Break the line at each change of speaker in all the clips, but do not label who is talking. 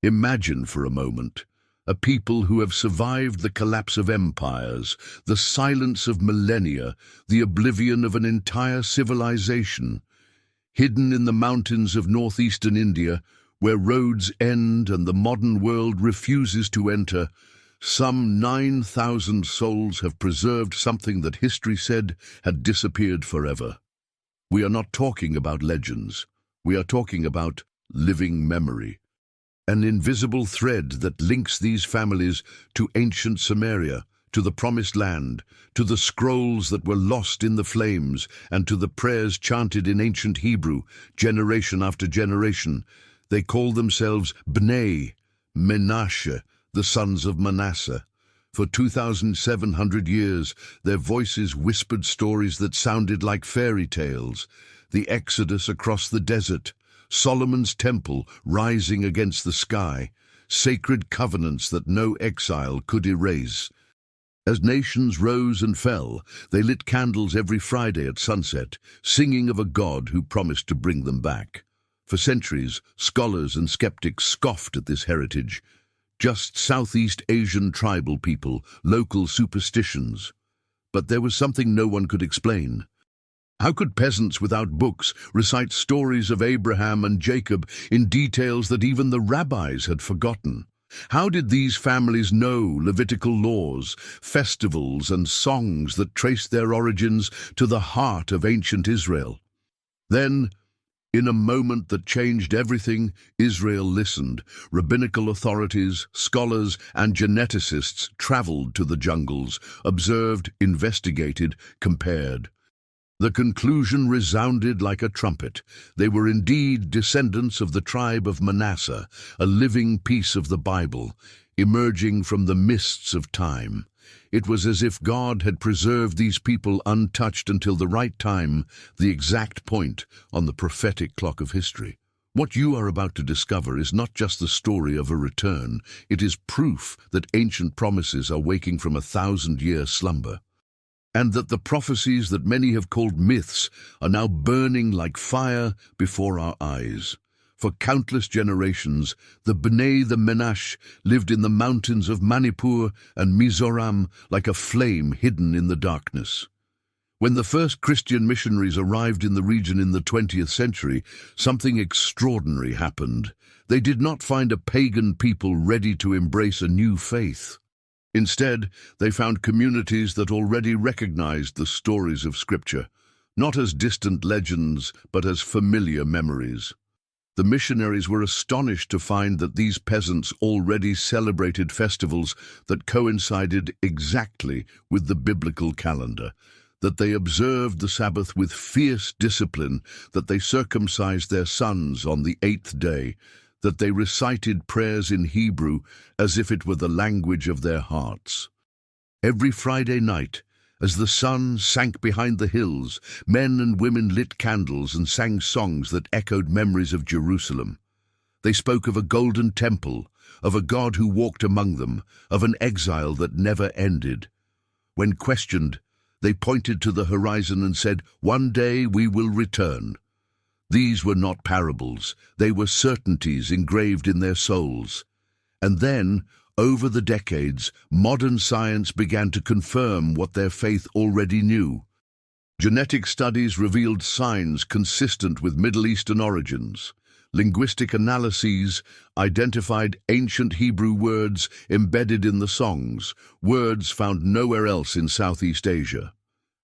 Imagine for a moment a people who have survived the collapse of empires, the silence of millennia, the oblivion of an entire civilization, hidden in the mountains of northeastern India, where roads end and the modern world refuses to enter. Some 9,000 souls have preserved something that history said had disappeared forever. We are not talking about legends. We are talking about living memory. An invisible thread that links these families to ancient Samaria, to the Promised Land, to the scrolls that were lost in the flames, and to the prayers chanted in ancient Hebrew, generation after generation. They call themselves Bnei Menashe, the sons of Manasseh. For 2,700 years, their voices whispered stories that sounded like fairy tales. The Exodus across the desert, Solomon's temple rising against the sky, sacred covenants that no exile could erase. As nations rose and fell, they lit candles every Friday at sunset, singing of a God who promised to bring them back. For centuries, scholars and skeptics scoffed at this heritage. Just Southeast Asian tribal people, local superstitions. But there was something no one could explain. How could peasants without books recite stories of Abraham and Jacob in details that even the rabbis had forgotten? How did these families know Levitical laws, festivals, and songs that traced their origins to the heart of ancient Israel? Then, in a moment that changed everything, Israel listened. Rabbinical authorities, scholars, and geneticists traveled to the jungles, observed, investigated, compared. The conclusion resounded like a trumpet. They were indeed descendants of the tribe of Manasseh, a living piece of the Bible, emerging from the mists of time. It was as if God had preserved these people untouched until the right time, the exact point on the prophetic clock of history. What you are about to discover is not just the story of a return, it is proof that ancient promises are waking from a 1,000-year slumber, and that the prophecies that many have called myths are now burning like fire before our eyes. For countless generations, the Bnei Menashe lived in the mountains of Manipur and Mizoram like a flame hidden in the darkness. When the first Christian missionaries arrived in the region in the 20th century, something extraordinary happened. They did not find a pagan people ready to embrace a new faith. Instead, they found communities that already recognized the stories of Scripture, not as distant legends, but as familiar memories. The missionaries were astonished to find that these peasants already celebrated festivals that coincided exactly with the biblical calendar, that they observed the Sabbath with fierce discipline, that they circumcised their sons on the 8th day, that they recited prayers in Hebrew as if it were the language of their hearts. Every Friday night, as the sun sank behind the hills, men and women lit candles and sang songs that echoed memories of Jerusalem. They spoke of a golden temple, of a God who walked among them, of an exile that never ended. When questioned, they pointed to the horizon and said, "One day we will return." These were not parables, they were certainties engraved in their souls. And then, over the decades, modern science began to confirm what their faith already knew. Genetic studies revealed signs consistent with Middle Eastern origins. Linguistic analyses identified ancient Hebrew words embedded in the songs, words found nowhere else in Southeast Asia.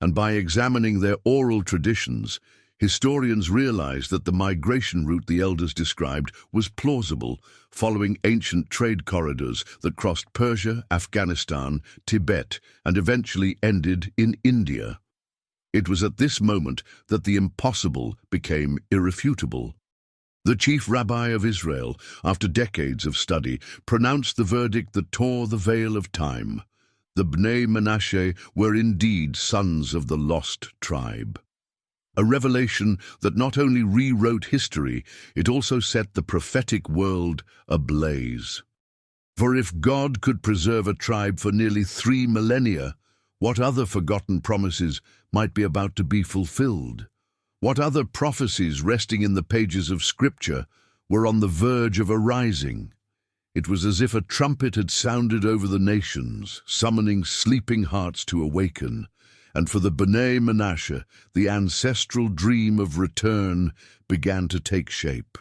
And by examining their oral traditions, historians realized that the migration route the elders described was plausible, following ancient trade corridors that crossed Persia, Afghanistan, Tibet, and eventually ended in India. It was at this moment that the impossible became irrefutable. The chief rabbi of Israel, after decades of study, pronounced the verdict that tore the veil of time. The Bnei Menashe were indeed sons of the Lost Tribe. A revelation that not only rewrote history, it also set the prophetic world ablaze. For if God could preserve a tribe for nearly 3 millennia, what other forgotten promises might be about to be fulfilled? What other prophecies resting in the pages of Scripture were on the verge of arising? It was as if a trumpet had sounded over the nations, summoning sleeping hearts to awaken, and for the Bnei Menashe, the ancestral dream of return began to take shape.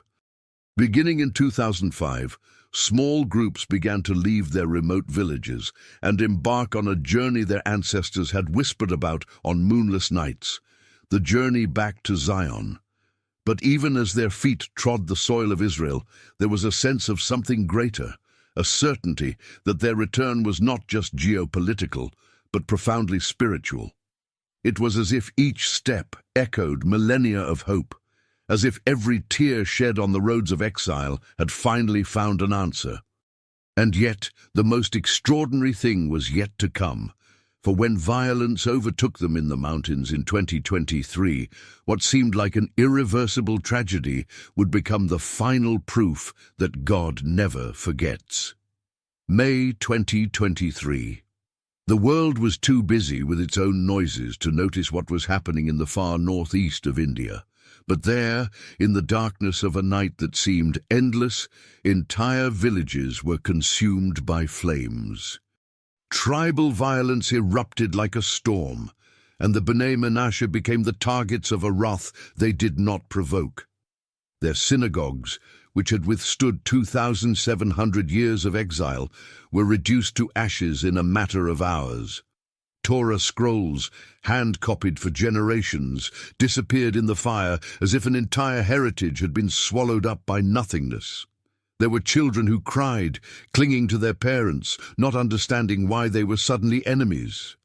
Beginning in 2005, small groups began to leave their remote villages and embark on a journey their ancestors had whispered about on moonless nights, the journey back to Zion. But even as their feet trod the soil of Israel, there was a sense of something greater, a certainty that their return was not just geopolitical, but profoundly spiritual. It was as if each step echoed millennia of hope, as if every tear shed on the roads of exile had finally found an answer. And yet, the most extraordinary thing was yet to come. For when violence overtook them in the mountains in 2023, what seemed like an irreversible tragedy would become the final proof that God never forgets. May 2023. The world was too busy with its own noises to notice what was happening in the far northeast of India. But there, in the darkness of a night that seemed endless, entire villages were consumed by flames. Tribal violence erupted like a storm, and the Bnei Menashe became the targets of a wrath they did not provoke. Their synagogues, which had withstood 2,700 years of exile, were reduced to ashes in a matter of hours. Torah scrolls, hand-copied for generations, disappeared in the fire as if an entire heritage had been swallowed up by nothingness. There were children who cried, clinging to their parents, not understanding why they were suddenly enemies.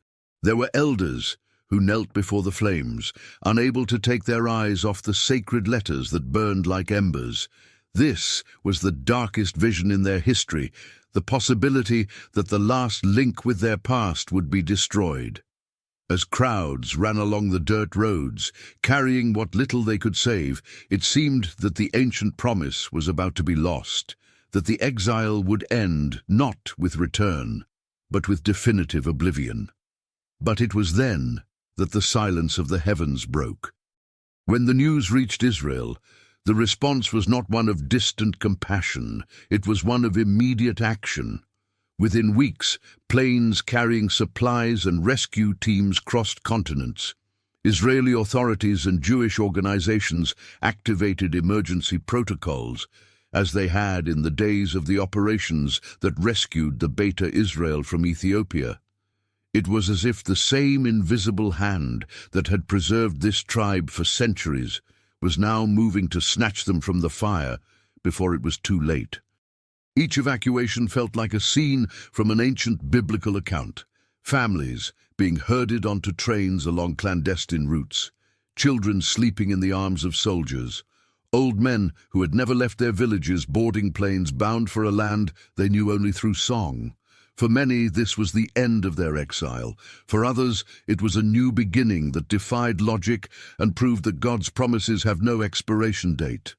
There were elders who knelt before the flames, unable to take their eyes off the sacred letters that burned like embers. This was the darkest vision in their history, the possibility that the last link with their past would be destroyed. As crowds ran along the dirt roads, carrying what little they could save, it seemed that the ancient promise was about to be lost, that the exile would end not with return, but with definitive oblivion. But it was then that the silence of the heavens broke. When the news reached Israel, the response was not one of distant compassion, it was one of immediate action. Within weeks, planes carrying supplies and rescue teams crossed continents. Israeli authorities and Jewish organizations activated emergency protocols, as they had in the days of the operations that rescued the Beta Israel from Ethiopia. It was as if the same invisible hand that had preserved this tribe for centuries was now moving to snatch them from the fire before it was too late. Each evacuation felt like a scene from an ancient biblical account. Families being herded onto trains along clandestine routes, children sleeping in the arms of soldiers, old men who had never left their villages boarding planes bound for a land they knew only through song. For many, this was the end of their exile. For others, it was a new beginning that defied logic and proved that God's promises have no expiration date.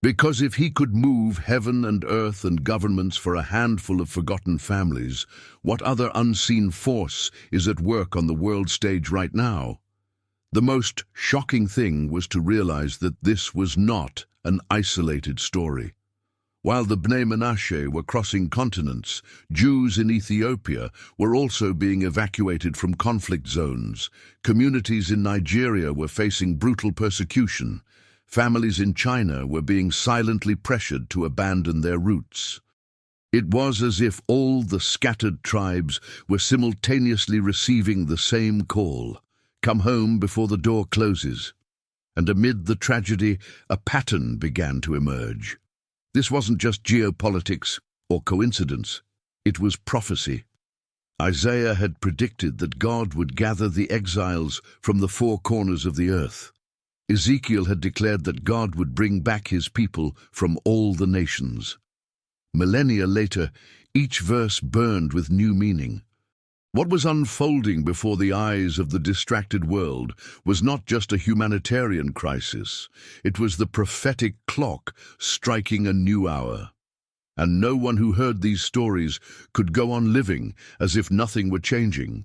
Because if he could move heaven and earth and governments for a handful of forgotten families, what other unseen force is at work on the world stage right now? The most shocking thing was to realize that this was not an isolated story. While the Bnei Menashe were crossing continents, Jews in Ethiopia were also being evacuated from conflict zones. Communities in Nigeria were facing brutal persecution. Families in China were being silently pressured to abandon their roots. It was as if all the scattered tribes were simultaneously receiving the same call, "Come home before the door closes." And amid the tragedy, a pattern began to emerge. This wasn't just geopolitics or coincidence, it was prophecy. Isaiah had predicted that God would gather the exiles from the four corners of the earth. Ezekiel had declared that God would bring back his people from all the nations. Millennia later, each verse burned with new meaning. What was unfolding before the eyes of the distracted world was not just a humanitarian crisis, it was the prophetic clock striking a new hour. And no one who heard these stories could go on living as if nothing were changing.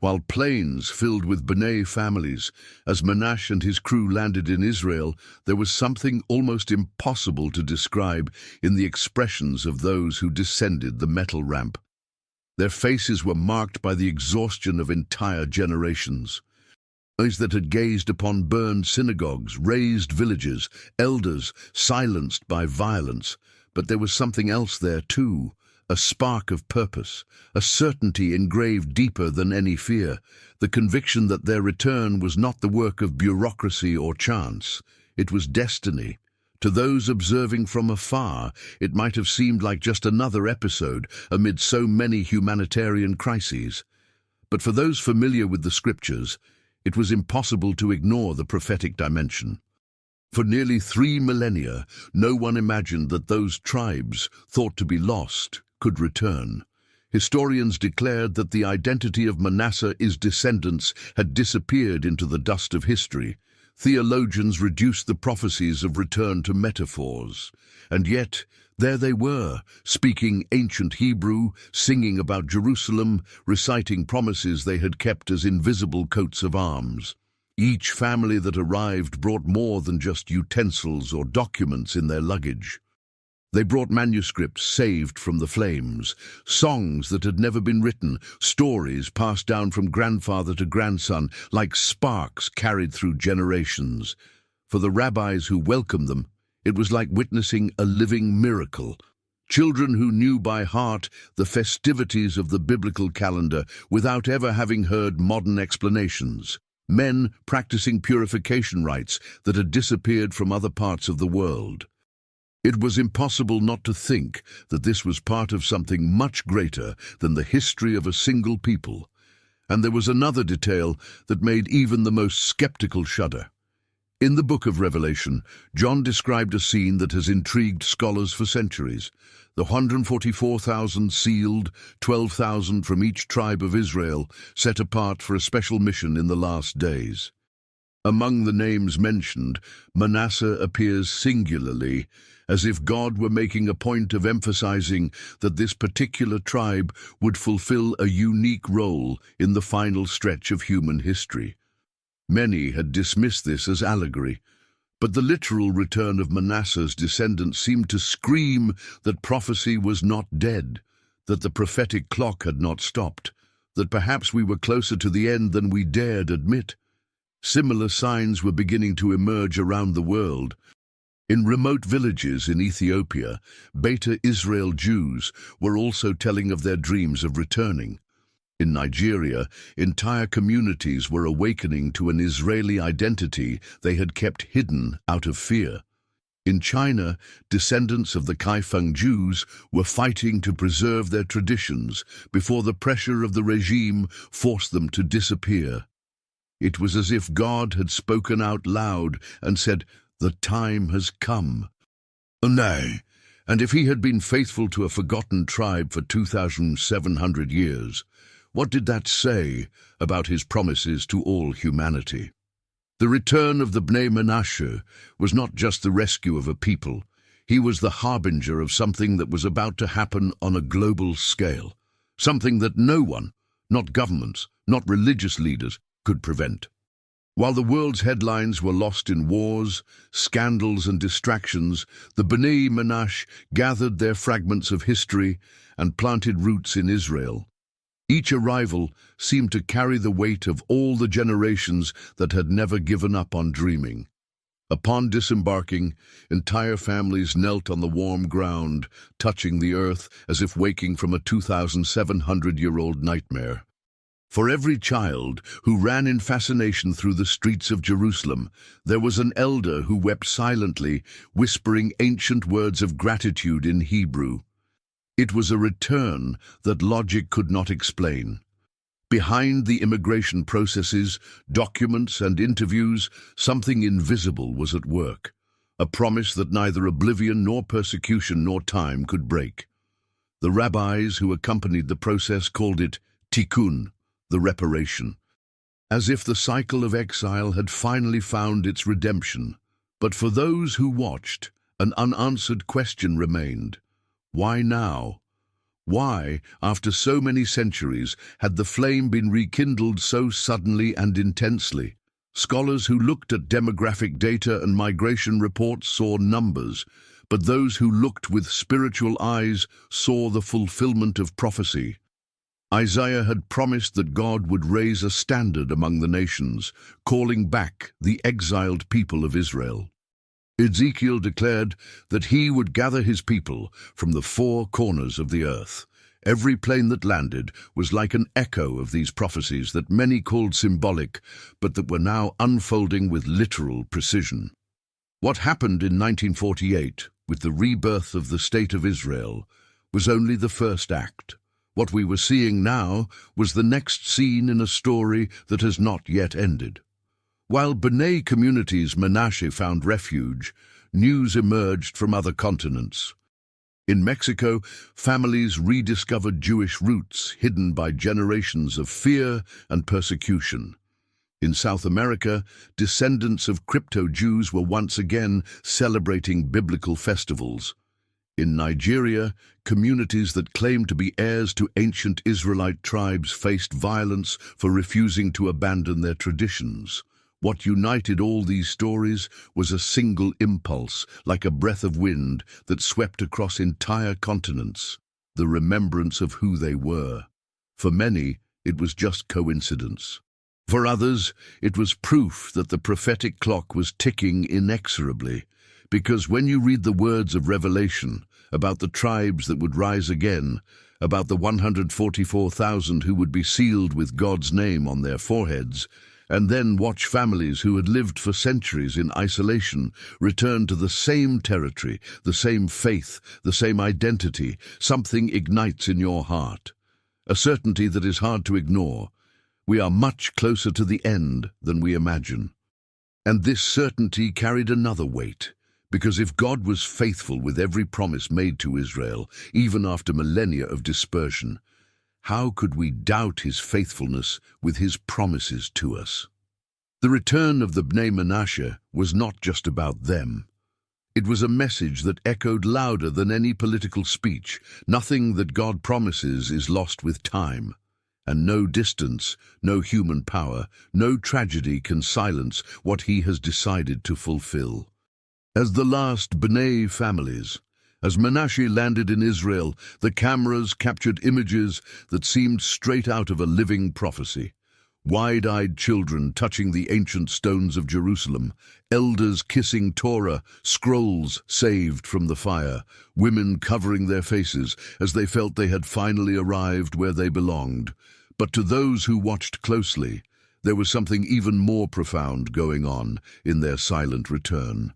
while planes filled with Bnei families. As Menashe and his crew landed in Israel, there was something almost impossible to describe in the expressions of those who descended the metal ramp. Their faces were marked by the exhaustion of entire generations. Eyes that had gazed upon burned synagogues, razed villages, elders silenced by violence. But there was something else there too, a spark of purpose, a certainty engraved deeper than any fear, the conviction that their return was not the work of bureaucracy or chance. It was destiny. To those observing from afar, it might have seemed like just another episode amid so many humanitarian crises. But for those familiar with the scriptures, it was impossible to ignore the prophetic dimension. For nearly 3 millennia, no one imagined that those tribes, thought to be lost, could return. Historians declared that the identity of Manasseh's descendants had disappeared into the dust of history. Theologians reduced the prophecies of return to metaphors. And yet, there they were, speaking ancient Hebrew, singing about Jerusalem, reciting promises they had kept as invisible coats of arms. Each family that arrived brought more than just utensils or documents in their luggage. They brought manuscripts saved from the flames, songs that had never been written, stories passed down from grandfather to grandson, like sparks carried through generations. For the rabbis who welcomed them, it was like witnessing a living miracle. Children who knew by heart the festivities of the biblical calendar without ever having heard modern explanations. Men practicing purification rites that had disappeared from other parts of the world. It was impossible not to think that this was part of something much greater than the history of a single people. And there was another detail that made even the most skeptical shudder. In the book of Revelation, John described a scene that has intrigued scholars for centuries. The 144,000 sealed, 12,000 from each tribe of Israel, set apart for a special mission in the last days. Among the names mentioned, Manasseh appears singularly, as if God were making a point of emphasizing that this particular tribe would fulfill a unique role in the final stretch of human history. Many had dismissed this as allegory, but the literal return of Manasseh's descendants seemed to scream that prophecy was not dead, that the prophetic clock had not stopped, that perhaps we were closer to the end than we dared admit. Similar signs were beginning to emerge around the world. In remote villages in Ethiopia, Beta Israel Jews were also telling of their dreams of returning. In Nigeria, entire communities were awakening to an Israeli identity they had kept hidden out of fear. In China, descendants of the Kaifeng Jews were fighting to preserve their traditions before the pressure of the regime forced them to disappear. It was as if God had spoken out loud and said, "The time has come." Nay, and if he had been faithful to a forgotten tribe for 2,700 years, what did that say about his promises to all humanity? The return of the Bnei Menashe was not just the rescue of a people. He was the harbinger of something that was about to happen on a global scale, something that no one, not governments, not religious leaders, could prevent. While the world's headlines were lost in wars, scandals and distractions, the Bnei Menashe gathered their fragments of history and planted roots in Israel. Each arrival seemed to carry the weight of all the generations that had never given up on dreaming. Upon disembarking, entire families knelt on the warm ground, touching the earth as if waking from a 2,700-year-old nightmare. For every child who ran in fascination through the streets of Jerusalem, there was an elder who wept silently, whispering ancient words of gratitude in Hebrew. It was a return that logic could not explain. Behind the immigration processes, documents and interviews, something invisible was at work, a promise that neither oblivion nor persecution nor time could break. The rabbis who accompanied the process called it tikkun, the reparation, as if the cycle of exile had finally found its redemption. But for those who watched, an unanswered question remained. Why now? Why, after so many centuries, had the flame been rekindled so suddenly and intensely? Scholars who looked at demographic data and migration reports saw numbers, but those who looked with spiritual eyes saw the fulfillment of prophecy. Isaiah had promised that God would raise a standard among the nations, calling back the exiled people of Israel. Ezekiel declared that he would gather his people from the four corners of the earth. Every plane that landed was like an echo of these prophecies that many called symbolic, but that were now unfolding with literal precision. What happened in 1948, with the rebirth of the State of Israel, was only the first act. What we were seeing now was the next scene in a story that has not yet ended. While Bnei communities Menashe found refuge, news emerged from other continents. In Mexico, families rediscovered Jewish roots hidden by generations of fear and persecution. In South America, descendants of crypto-Jews were once again celebrating biblical festivals. In Nigeria, communities that claimed to be heirs to ancient Israelite tribes faced violence for refusing to abandon their traditions. What united all these stories was a single impulse, like a breath of wind that swept across entire continents, the remembrance of who they were. For many, it was just coincidence. For others, it was proof that the prophetic clock was ticking inexorably. Because when you read the words of Revelation about the tribes that would rise again, about the 144,000 who would be sealed with God's name on their foreheads, and then watch families who had lived for centuries in isolation return to the same territory, the same faith, the same identity, something ignites in your heart. A certainty that is hard to ignore. We are much closer to the end than we imagine. And this certainty carried another weight. Because if God was faithful with every promise made to Israel, even after millennia of dispersion, how could we doubt his faithfulness with his promises to us? The return of the Bnei Menashe was not just about them. It was a message that echoed louder than any political speech. Nothing that God promises is lost with time. And no distance, no human power, no tragedy can silence what he has decided to fulfill. As the last Bnei families, as Menashe landed in Israel, the cameras captured images that seemed straight out of a living prophecy. Wide-eyed children touching the ancient stones of Jerusalem, elders kissing Torah, scrolls saved from the fire, women covering their faces as they felt they had finally arrived where they belonged. But to those who watched closely, there was something even more profound going on in their silent return.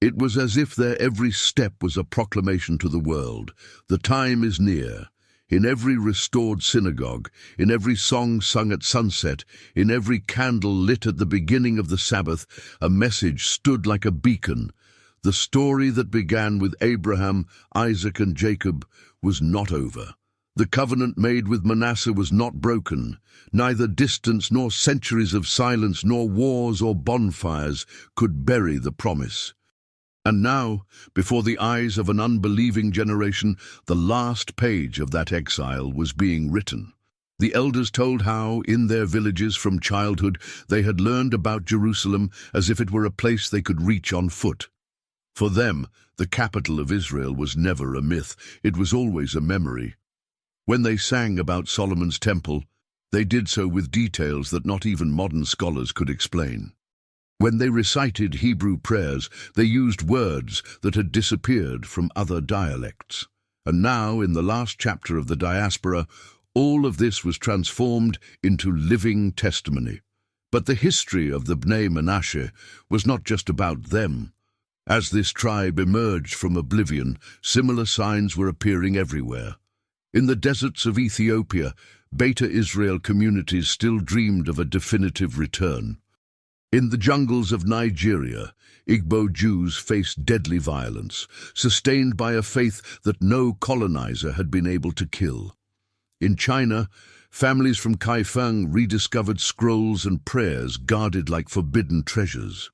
It was as if their every step was a proclamation to the world. The time is near. In every restored synagogue, in every song sung at sunset, in every candle lit at the beginning of the Sabbath, a message stood like a beacon. The story that began with Abraham, Isaac, and Jacob was not over. The covenant made with Manasseh was not broken. Neither distance nor centuries of silence nor wars or bonfires could bury the promise. And now, before the eyes of an unbelieving generation, the last page of that exile was being written. The elders told how, in their villages from childhood, they had learned about Jerusalem as if it were a place they could reach on foot. For them, the capital of Israel was never a myth, it was always a memory. When they sang about Solomon's temple, they did so with details that not even modern scholars could explain. When they recited Hebrew prayers, they used words that had disappeared from other dialects. And now, in the last chapter of the diaspora, all of this was transformed into living testimony. But the history of the Bnei Menashe was not just about them. As this tribe emerged from oblivion, similar signs were appearing everywhere. In the deserts of Ethiopia, Beta Israel communities still dreamed of a definitive return. In the jungles of Nigeria, Igbo Jews faced deadly violence, sustained by a faith that no colonizer had been able to kill. In China, families from Kaifeng rediscovered scrolls and prayers guarded like forbidden treasures.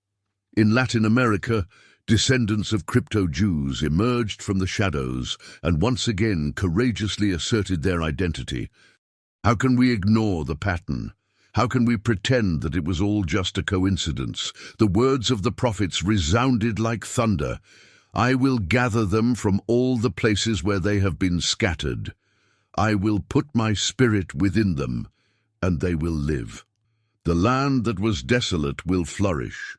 In Latin America, Descendants of crypto-Jews emerged from the shadows and once again courageously asserted their identity. How can we ignore the pattern? How can we pretend that it was all just a coincidence? The words of the prophets resounded like thunder. I will gather them from all the places where they have been scattered. I will put my spirit within them, and they will live. The land that was desolate will flourish.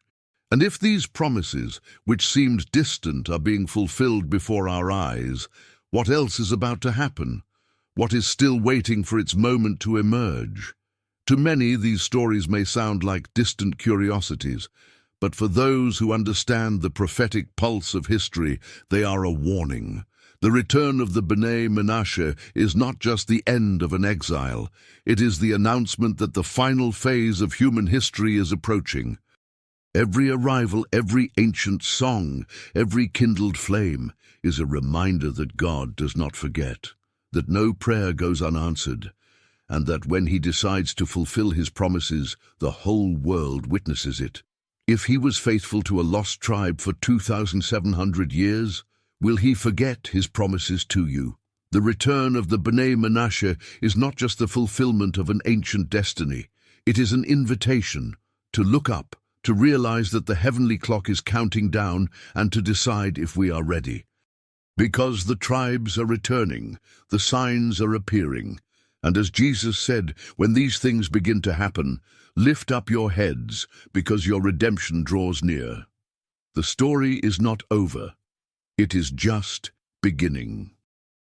And if these promises, which seemed distant, are being fulfilled before our eyes, what else is about to happen? What is still waiting for its moment to emerge? To many, these stories may sound like distant curiosities, but for those who understand the prophetic pulse of history, they are a warning. The return of the Bnei Menashe is not just the end of an exile. It is the announcement that the final phase of human history is approaching. Every arrival, every ancient song, every kindled flame is a reminder that God does not forget, that no prayer goes unanswered, and that when he decides to fulfill his promises, the whole world witnesses it. If he was faithful to a lost tribe for 2,700 years, will he forget his promises to you? The return of the Bnei Menashe is not just the fulfillment of an ancient destiny. It is an invitation to look up, to realize that the heavenly clock is counting down, and to decide if we are ready. Because the tribes are returning, the signs are appearing. And as Jesus said, when these things begin to happen, lift up your heads, because your redemption draws near. The story is not over. It is just beginning.